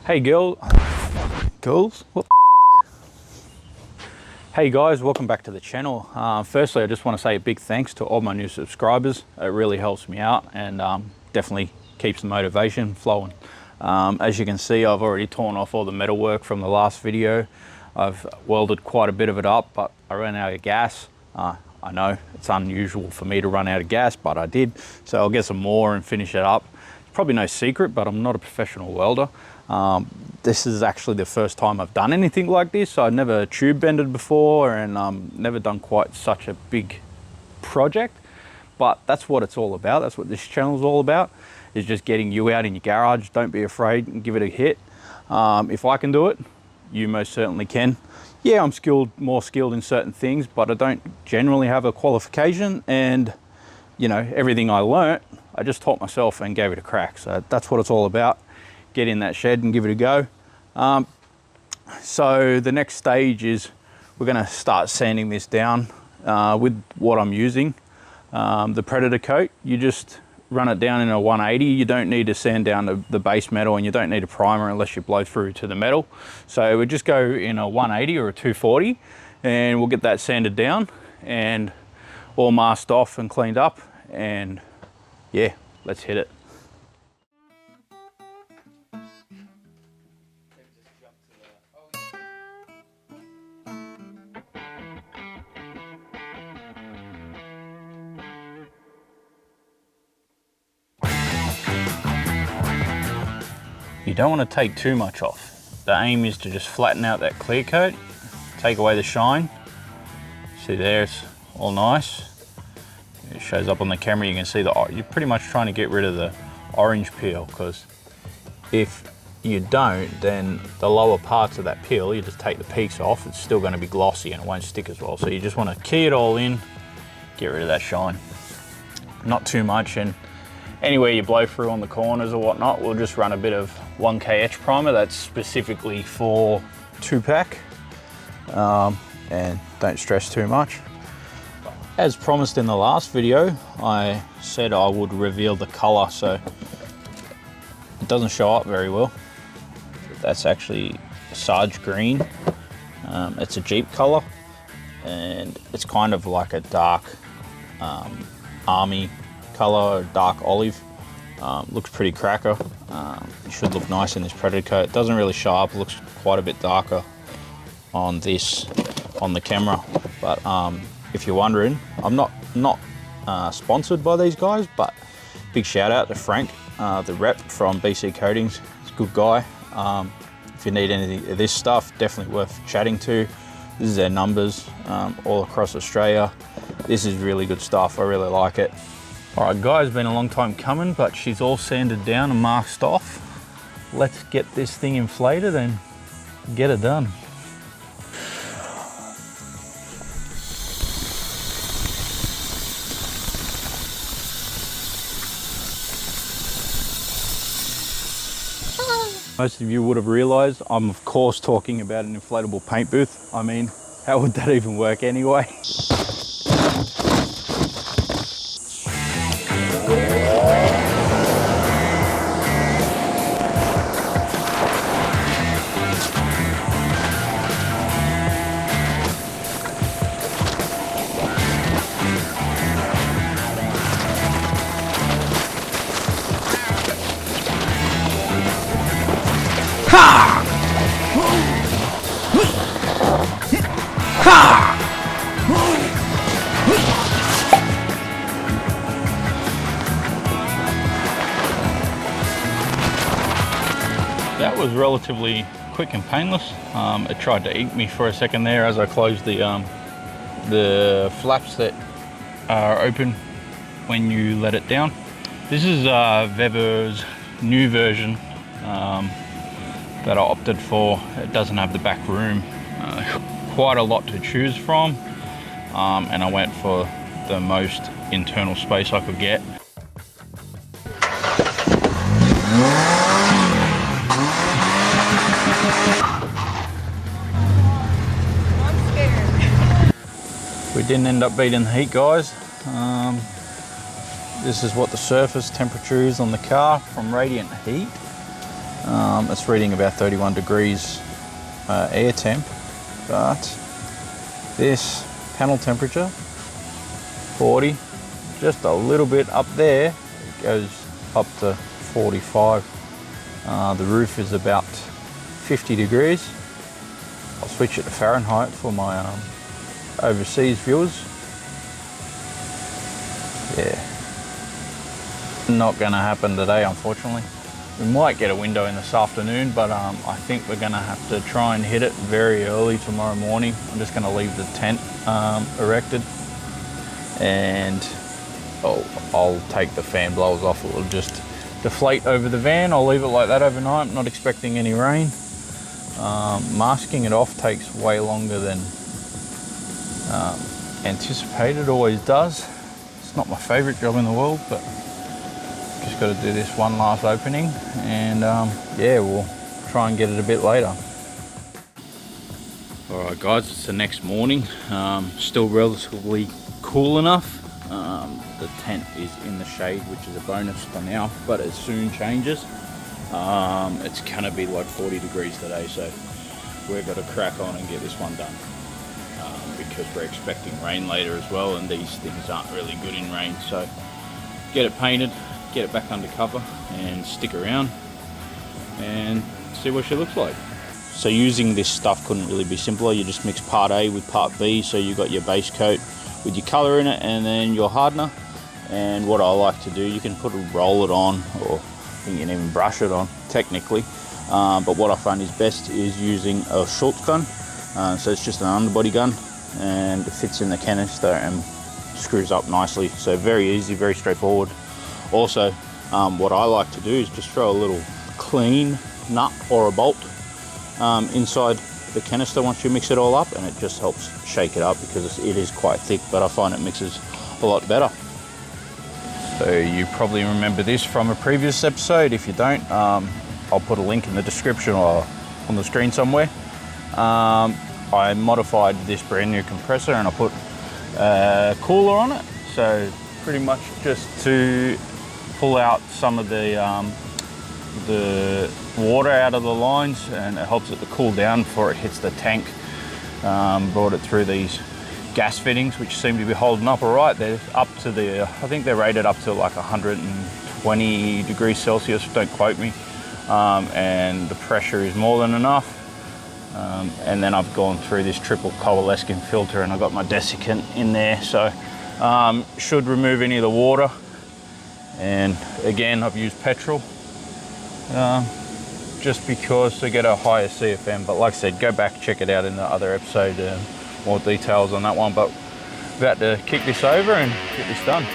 Hey girls, what the fuck? Hey guys, welcome back to the channel. Firstly, I just want to say a big thanks to all my new subscribers. It really helps me out and definitely keeps the motivation flowing. As you can see, I've already torn off all the metalwork from the last video. I've welded quite a bit of it up, but I ran out of gas. I know it's unusual for me to run out of gas, but I did. So I'll get some more and finish it up. It's probably no secret, but I'm not a professional welder. This is actually the first time I've done anything like this. I've never tube bended before and never done quite such a big project, but that's what it's all about. That's what this channel is all about, is just getting you out in your garage. Don't be afraid and give it a hit. If I can do it, you most certainly can. Yeah, I'm more skilled in certain things, but I don't generally have a qualification, and you know, everything I learnt, I just taught myself and gave it a crack. So that's what it's all about. Get in that shed and give it a go. So the next stage is we're going to start sanding this down with what I'm using. The Predator coat, you just run it down in a 180. You don't need to sand down the base metal, and you don't need a primer unless you blow through to the metal. So we just go in a 180 or a 240 and we'll get that sanded down and all masked off and cleaned up, and yeah, let's hit it. You don't want to take too much off. The aim is to just flatten out that clear coat, take away the shine. See there, it's all nice. It shows up on the camera, you can see you're pretty much trying to get rid of the orange peel, because if you don't, then the lower parts of that peel, you just take the peaks off, it's still going to be glossy and it won't stick as well. So you just want to key it all in, get rid of that shine. Not too much, and anywhere you blow through on the corners or whatnot, we'll just run a bit of 1KH primer that's specifically for 2-pack, and don't stress too much. As promised in the last video, I said I would reveal the color, so it doesn't show up very well. That's actually Sarge green. It's a Jeep color, and it's kind of like a dark army color, dark olive. Looks pretty cracker. It should look nice in this Predator coat. It doesn't really show up, it looks quite a bit darker on the camera. But if you're wondering, I'm not sponsored by these guys, but big shout out to Frank, the rep from BC Coatings. He's a good guy. If you need any of this stuff, definitely worth chatting to. This is their numbers all across Australia. This is really good stuff, I really like it. All right guys, been a long time coming, but she's all sanded down and masked off. Let's get this thing inflated and get it done. Most of you would have realized I'm of course talking about an inflatable paint booth. I mean, how would that even work anyway? That was relatively quick and painless. It tried to eat me for a second there as I closed the flaps that are open when you let it down. This is Weber's new version that I opted for. It doesn't have the back room. Quite a lot to choose from, and I went for the most internal space I could get. We didn't end up beating the heat, guys. This is what the surface temperature is on the car from radiant heat. It's reading about 31 degrees air temp, but this panel temperature 40, just a little bit up there, it goes up to 45. The roof is about 50 degrees. I'll switch it to Fahrenheit for my overseas viewers. Yeah, not gonna happen today, unfortunately. We might get a window in this afternoon, but I think we're gonna have to try and hit it very early tomorrow morning. I'm just gonna leave the tent erected, and I'll take the fan blowers off. It will just deflate over the van. I'll leave it like that overnight. I'm not expecting any rain. Masking it off takes way longer than anticipated, always does. It's not my favorite job in the world, but just got to do this one last opening, and yeah, we'll try and get it a bit later. All right guys, it's the next morning. Still relatively cool enough. The tent is in the shade, which is a bonus for now, but it soon changes. It's gonna be like 40 degrees today, so we've got to crack on and get this one done, because we're expecting rain later as well, and these things aren't really good in rain. So get it painted, get it back under cover, and stick around and see what she looks like. So using this stuff couldn't really be simpler. You just mix part A with part B, so you got your base coat with your color in it and then your hardener. And what I like to do, you can roll it on, or you can even brush it on technically, but what I find is best is using a short gun. So it's just an underbody gun, and it fits in the canister and screws up nicely. So very easy, very straightforward. Also, what I like to do is just throw a little clean nut or a bolt inside the canister once you mix it all up, and it just helps shake it up, because it is quite thick, but I find it mixes a lot better. So you probably remember this from a previous episode. If you don't, I'll put a link in the description or on the screen somewhere. I modified this brand new compressor, and I put a cooler on it. So pretty much just to pull out some of the water out of the lines, and it helps it to cool down before it hits the tank. Brought it through these gas fittings, which seem to be holding up all right. They're up to I think they're rated up to like 120 degrees Celsius, don't quote me. And the pressure is more than enough. And then I've gone through this triple coalescent filter, and I've got my desiccant in there, so should remove any of the water. And again, I've used petrol just because to get a higher CFM, but like I said, go back, check it out in the other episode, more details on that one. But about to kick this over and get this done.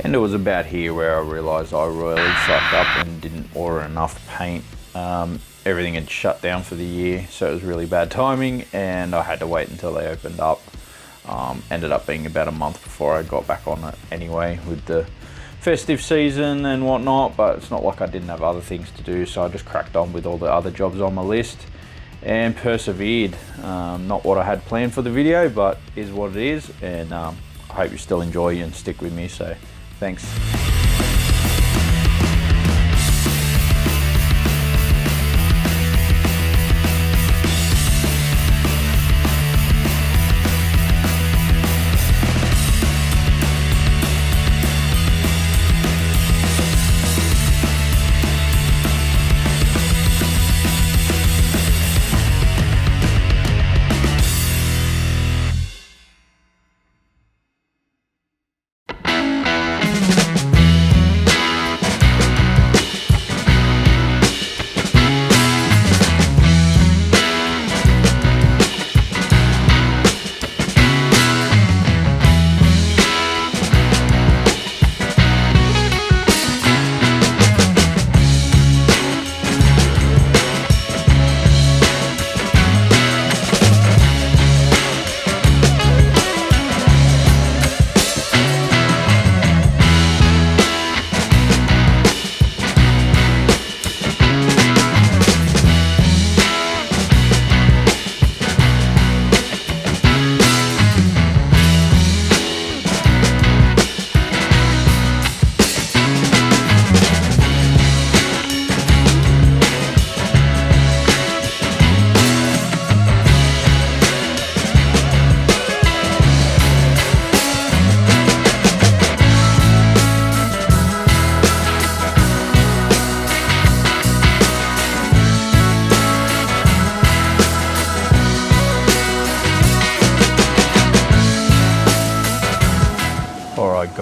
And it was about here where I realised I royally fucked up and didn't order enough paint. Everything had shut down for the year, so it was really bad timing, and I had to wait until they opened up. Ended up being about a month before I got back on it anyway, with the festive season and whatnot, but it's not like I didn't have other things to do, so I just cracked on with all the other jobs on my list and persevered. Not what I had planned for the video, but is what it is, and I hope you still enjoy and stick with me, so thanks.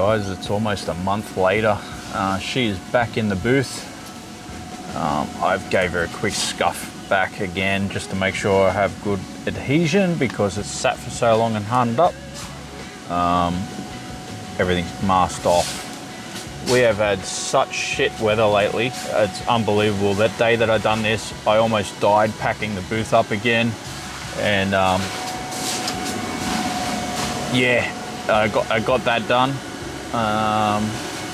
guys, it's almost a month later. She is back in the booth. I gave her a quick scuff back again just to make sure I have good adhesion because it's sat for so long and hardened up. Everything's masked off. We have had such shit weather lately. It's unbelievable. That day that I done this, I almost died packing the booth up again. And yeah, I got that done.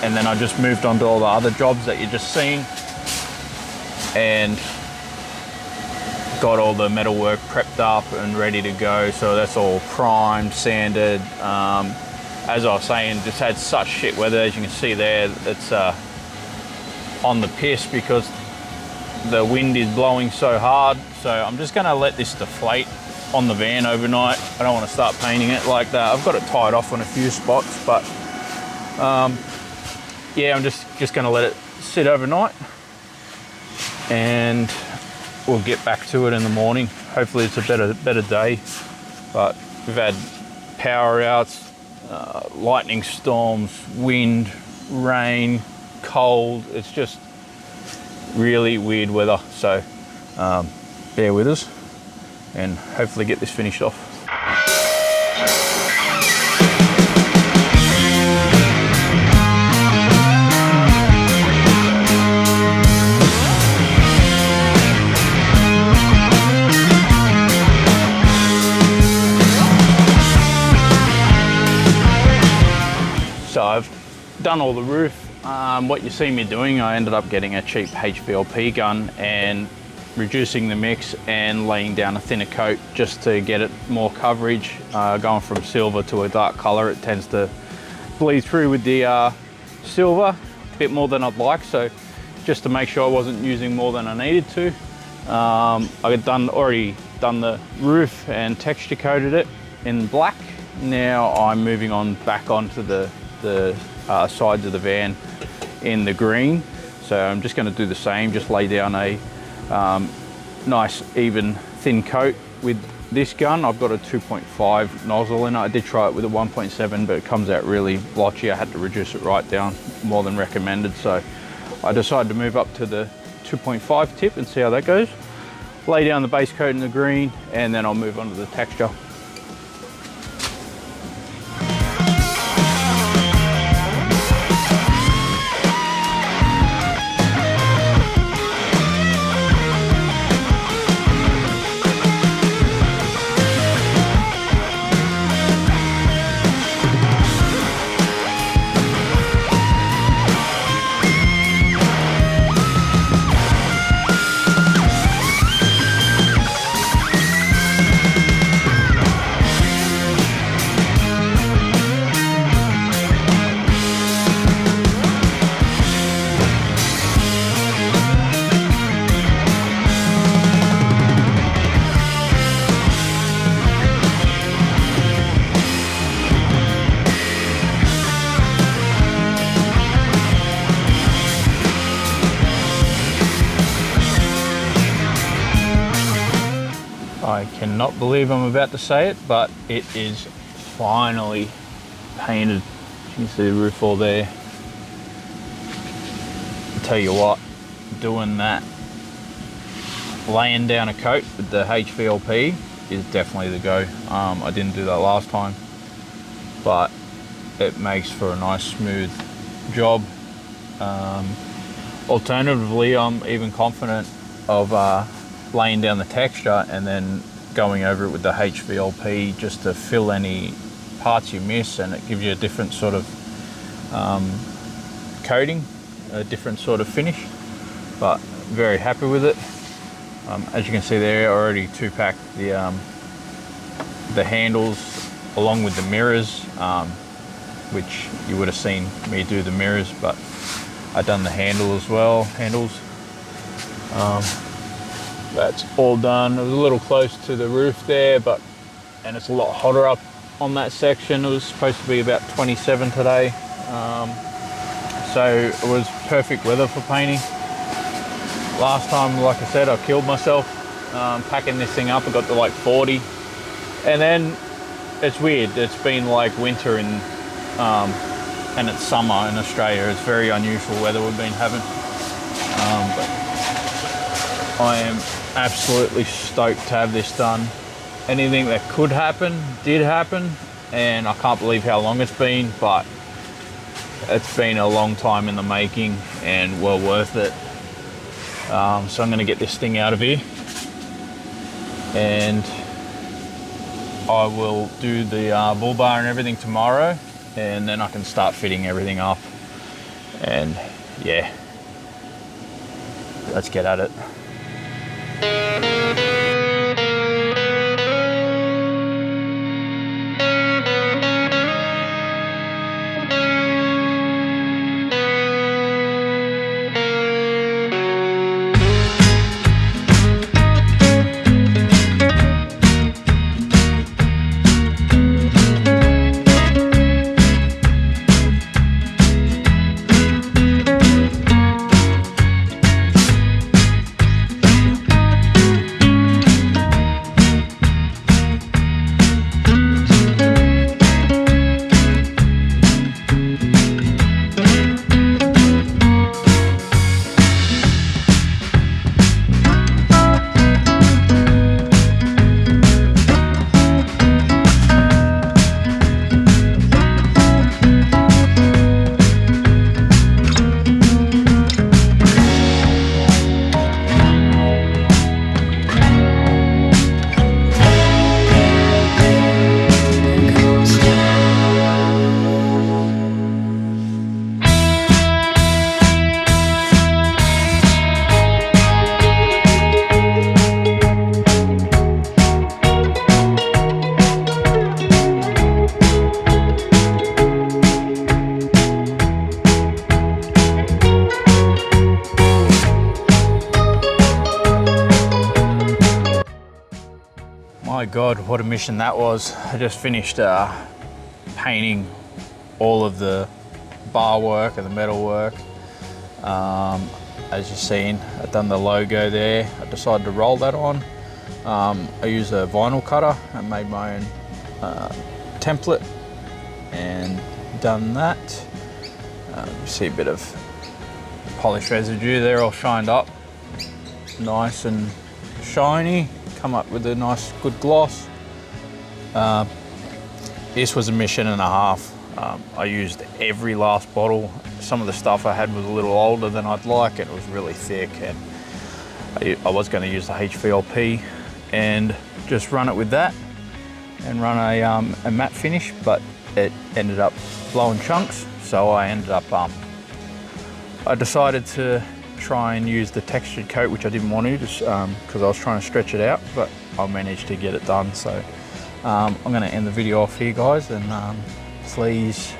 And then I just moved on to all the other jobs that you just seen. And got all the metalwork prepped up and ready to go. So that's all primed, sanded. As I was saying, just had such shit weather. As you can see there, it's on the piss because the wind is blowing so hard. So I'm just gonna let this deflate on the van overnight. I don't want to start painting it like that. I've got it tied off on a few spots, but yeah, I'm just gonna let it sit overnight and we'll get back to it in the morning. Hopefully it's a better day, but we've had power outs, lightning storms, wind, rain, cold. It's just really weird weather. So bear with us and hopefully get this finished off. So I've done all the roof. What you see me doing, I ended up getting a cheap HVLP gun and reducing the mix and laying down a thinner coat just to get it more coverage. Going from silver to a dark color, it tends to bleed through with the silver a bit more than I'd like. So just to make sure I wasn't using more than I needed to. I had already done the roof and texture coated it in black. Now I'm moving on back onto the sides of the van in the green. So I'm just going to do the same, just lay down a nice even thin coat with this gun. I've got a 2.5 nozzle in it. I did try it with a 1.7, but it comes out really blotchy. I had to reduce it right down more than recommended. So I decided to move up to the 2.5 tip and see how that goes. Lay down the base coat in the green and then I'll move on to the texture. I cannot believe I'm about to say it, but it is finally painted. You can see the roof all there. I'll tell you what, doing that, laying down a coat with the HVLP is definitely the go. I didn't do that last time, but it makes for a nice smooth job. Alternatively, I'm even confident of laying down the texture and then going over it with the HVLP just to fill any parts you miss, and it gives you a different sort of coating, a different sort of finish. But very happy with it. As you can see there, I already two-packed the handles along with the mirrors, which you would have seen me do the mirrors, but I've done the handle as well, handles. That's all done. It was a little close to the roof there, and it's a lot hotter up on that section. It was supposed to be about 27 today. So it was perfect weather for painting. Last time, like I said, I killed myself packing this thing up. I got to like 40. And then it's weird. It's been like winter in and it's summer in Australia. It's very unusual weather we've been having. But I am absolutely stoked to have this done. Anything that could happen did happen, and I can't believe how long it's been, but it's been a long time in the making and well worth it. So I'm going to get this thing out of here, and I will do the bull bar and everything tomorrow, and then I can start fitting everything up. And yeah, let's get at it. My God, what a mission that was. I just finished painting all of the bar work and the metal work. As you've seen, I've done the logo there. I decided to roll that on. I used a vinyl cutter and made my own template and done that. You see a bit of polish residue there, all shined up, nice and shiny. Come up with a nice good gloss. This was a mission and a half. I used every last bottle. Some of the stuff I had was a little older than I'd like, and it was really thick, and I was going to use the HVLP and just run it with that and run a matte finish, but it ended up blowing chunks, so I ended up I decided to try and use the textured coat, which I didn't want to, just because I was trying to stretch it out, but I managed to get it done. So I'm going to end the video off here, guys, and please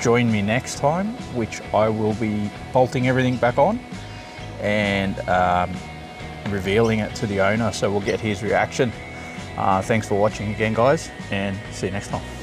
join me next time, which I will be bolting everything back on and revealing it to the owner, so we'll get his reaction. Thanks for watching again, guys, and see you next time.